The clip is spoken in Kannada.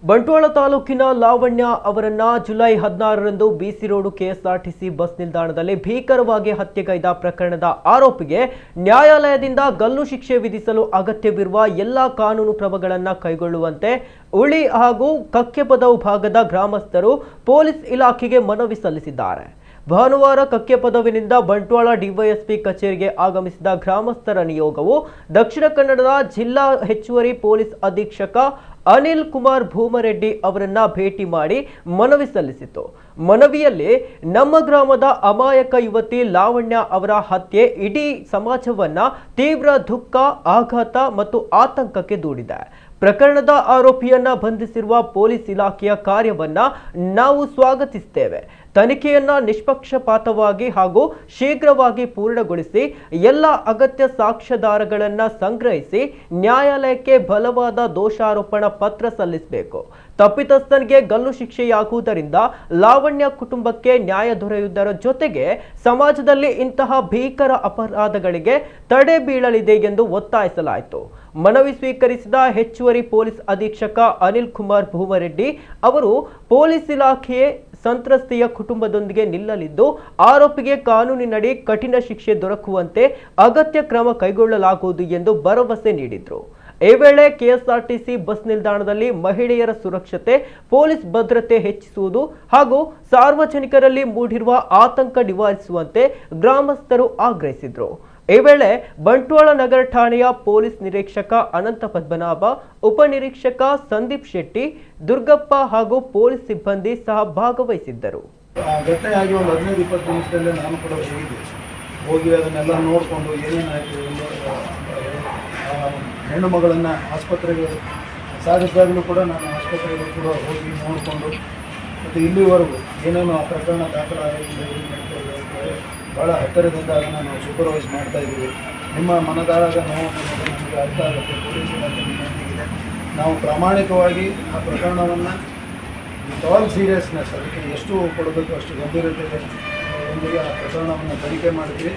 ಬಂಟ್ವಾಳ ತಾಲೂಕಿನ ಲಾವಣ್ಯ ಅವರನ್ನ ಜುಲೈ 16ರಂದು ಬಿಸಿ ರೋಡ್ ಕೆಎಸ್ಆರ್ಟಿಸಿ ಬಸ್ ನಿಲ್ದಾಣದಲ್ಲಿ ಭೀಕರವಾಗಿ ಹತ್ಯೆಗೈದ ಪ್ರಕರಣದ ಆರೋಪಿಗೆ ನ್ಯಾಯಾಲಯದಿಂದ ಗಲ್ಲು ಶಿಕ್ಷೆ ವಿಧಿಸಲು ಅಗತ್ಯವಿರುವ ಎಲ್ಲ ಕಾನೂನು ಕ್ರಮಗಳನ್ನು ಕೈಗೊಳ್ಳುವಂತೆ ಉಳಿ ಹಾಗೂ ಕಕ್ಕೆಪದವು ಭಾಗದ ಗ್ರಾಮಸ್ಥರು ಪೊಲೀಸ್ ಇಲಾಖೆಗೆ ಮನವಿ ಸಲ್ಲಿಸಿದ್ದಾರೆ. ಭಾನುವಾರ ಕಕ್ಕೆಪದವಿನಿಂದ ಬಂಟ್ವಾಳ ಡಿವೈಎಸ್ಪಿ ಕಚೇರಿಗೆ ಆಗಮಿಸಿದ ಗ್ರಾಮಸ್ಥರ ನಿಯೋಗವು ದಕ್ಷಿಣ ಕನ್ನಡದ ಜಿಲ್ಲಾ ಹೆಚ್ಚುವರಿ ಪೊಲೀಸ್ ಅಧೀಕ್ಷಕ ಅನಿಲ್ ಕುಮಾರ್ ಭೂಮರೆಡ್ಡಿ ಅವರನ್ನ ಭೇಟಿ ಮಾಡಿ ಮನವಿ ಸಲ್ಲಿಸಿತು. ಮನವಿಯಲ್ಲಿ ನಮ್ಮ ಗ್ರಾಮದ ಅಮಾಯಕ ಯುವತಿ ಲಾವಣ್ಯ ಅವರ ಹತ್ಯೆ ಇಡೀ ಸಮಾಜವನ್ನ ತೀವ್ರ ದುಃಖ, ಆಘಾತ ಮತ್ತು ಆತಂಕಕ್ಕೆ ದೂಡಿದೆ. ಪ್ರಕರಣದ ಆರೋಪಿಯನ್ನ ಬಂಧಿಸಿರುವ ಪೊಲೀಸ್ ಇಲಾಖೆಯ ಕಾರ್ಯವನ್ನ ನಾವು ಸ್ವಾಗತಿಸುತ್ತೇವೆ. ತನಿಖೆಯನ್ನ ನಿಷ್ಪಕ್ಷಪಾತವಾಗಿ ಹಾಗೂ ಶೀಘ್ರವಾಗಿ ಪೂರ್ಣಗೊಳಿಸಿ ಎಲ್ಲ ಅಗತ್ಯ ಸಾಕ್ಷ್ಯಾಧಾರಗಳನ್ನ ಸಂಗ್ರಹಿಸಿ ನ್ಯಾಯಾಲಯಕ್ಕೆ ಬಲವಾದ ದೋಷಾರೋಪಣಾ ಪತ್ರ ಸಲ್ಲಿಸಬೇಕು. ತಪ್ಪಿತಸ್ಥನಿಗೆ ಗಲ್ಲು ಶಿಕ್ಷೆಯಾಗುವುದರಿಂದ ಲಾವಣ್ಯ ಕುಟುಂಬಕ್ಕೆ ನ್ಯಾಯ ದೊರೆಯುವುದರ ಜೊತೆಗೆ ಸಮಾಜದಲ್ಲಿ ಇಂತಹ ಭೀಕರ ಅಪರಾಧಗಳಿಗೆ ತಡೆ ಬೀಳಲಿದೆ ಎಂದು ಒತ್ತಾಯಿಸಲಾಯಿತು. ಮನವಿ ಸ್ವೀಕರಿಸಿದ ಹೆಚ್ಚುವರಿ ಪೊಲೀಸ್ ಅಧೀಕ್ಷಕ ಅನಿಲ್ ಕುಮಾರ್ ಭೂಮರೆಡ್ಡಿ ಅವರು ಪೊಲೀಸ್ ಇಲಾಖೆಯೇ ಸಂತ್ರಸ್ತೆಯ ಕುಟುಂಬದೊಂದಿಗೆ ನಿಲ್ಲಲಿದ್ದು ಆರೋಪಿಗೆ ಕಾನೂನಿನಡಿ ಕಠಿಣ ಶಿಕ್ಷೆ ದೊರಕುವಂತೆ ಅಗತ್ಯ ಕ್ರಮ ಕೈಗೊಳ್ಳಲಾಗುವುದು ಎಂದು ಭರವಸೆ ನೀಡಿದರು. ಈ ವೇಳೆ ಕೆಎಸ್ಆರ್ಟಿಸಿ ಬಸ್ ನಿಲ್ದಾಣದಲ್ಲಿ ಮಹಿಳೆಯರ ಸುರಕ್ಷತೆ, ಪೊಲೀಸ್ ಭದ್ರತೆ ಹೆಚ್ಚಿಸುವುದು ಹಾಗೂ ಸಾರ್ವಜನಿಕರಲ್ಲಿ ಮೂಡಿರುವ ಆತಂಕ ನಿವಾರಿಸುವಂತೆ ಗ್ರಾಮಸ್ಥರು ಆಗ್ರಹಿಸಿದರು. ಈ ವೇಳೆ ಬಂಟ್ವಾಳ ನಗರ ಠಾಣೆಯ ಪೊಲೀಸ್ ನಿರೀಕ್ಷಕ ಅನಂತ ಪದ್ಮನಾಭ, ಉಪನಿರೀಕ್ಷಕ ಸಂದೀಪ್ ಶೆಟ್ಟಿ, ದುರ್ಗಪ್ಪ ಹಾಗೂ ಪೊಲೀಸ್ ಸಿಬ್ಬಂದಿ ಸಹ ಭಾಗವಹಿಸಿದ್ದರು. ಘಟನೆಯಾಗಿ ಒಂದು 15-20 ನಿಮಿಷದಲ್ಲೇ ನಾನು ಕೂಡ ಹೋಗಿ ಅದನ್ನೆಲ್ಲ ನೋಡಿಕೊಂಡು ಏನೇನಾಯಿತು, ಹೆಣ್ಣು ಮಗಳನ್ನು ಆಸ್ಪತ್ರೆಗೆ ಸಾಗಿಸಿದಾಗಲೂ ಕೂಡ ನಾನು ಆಸ್ಪತ್ರೆಗೆ ಕೂಡ ಹೋಗಿ ನೋಡಿಕೊಂಡು ಮತ್ತು ಇಲ್ಲಿವರೆಗೂ ಏನೇನು ಆ ಪ್ರಕರಣ ದಾಖಲಾಗಿದೆ ಭಾಳ ಹತ್ತಿರದಿಂದ ಅದನ್ನು ನಾವು ಸೂಪರ್ವೈಸ್ ಮಾಡ್ತಾಯಿದ್ದೀವಿ. ನಿಮ್ಮ ಮನದಾಳದ ನೋವು ನಮಗೆ ಅರ್ಥ ಆಗುತ್ತೆ. ಪೊಲೀಸ್ ಇಲಾಖೆ ನಿಮ್ಮೊಂದಿಗಿದೆ. ನಾವು ಪ್ರಾಮಾಣಿಕವಾಗಿ ಆ ಪ್ರಕರಣವನ್ನು ವಿತ್ ಆಲ್ ಸೀರಿಯಸ್ನೆಸ್ ಅದಕ್ಕೆ ಎಷ್ಟು ಕೊಡಬೇಕು ಅಷ್ಟು ಗಂಭೀರತೆ ಒಂದಿಗೆ ಆ ಪ್ರಕರಣವನ್ನು ತನಿಖೆ ಮಾಡಿದ್ವಿ.